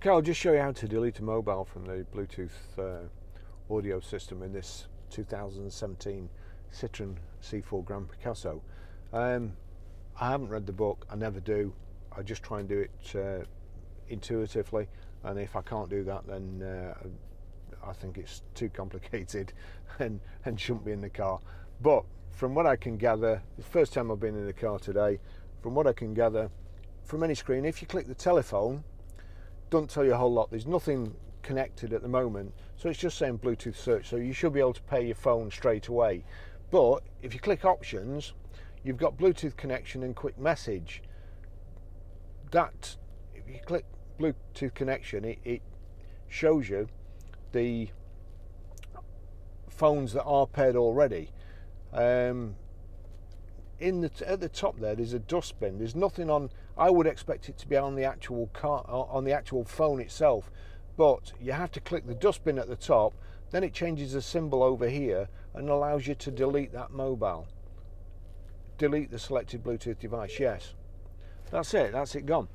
Okay, I'll just show you how to delete a mobile from the Bluetooth audio system in this 2017 Citroen C4 Grand Picasso. I haven't read the book, I never do. I just try and do it intuitively, and if I can't do that, then I think it's too complicated and shouldn't be in the car. But from what I can gather, the first time I've been in the car today, from what I can gather from any screen, if you click the telephone, don't tell you a whole lot. There's nothing connected at the moment, so it's just saying Bluetooth search, so you should be able to pair your phone straight away. But if you click options, you've got Bluetooth connection and quick message. That, if you click Bluetooth connection, it shows you the phones that are paired already. At the top there's a dustbin. There's nothing on. I would expect it to be on the actual car, on the actual phone itself, but you have to click the dustbin at the top, then it changes the symbol over here and allows you to delete that mobile. Delete the selected Bluetooth device. Yes, that's it gone.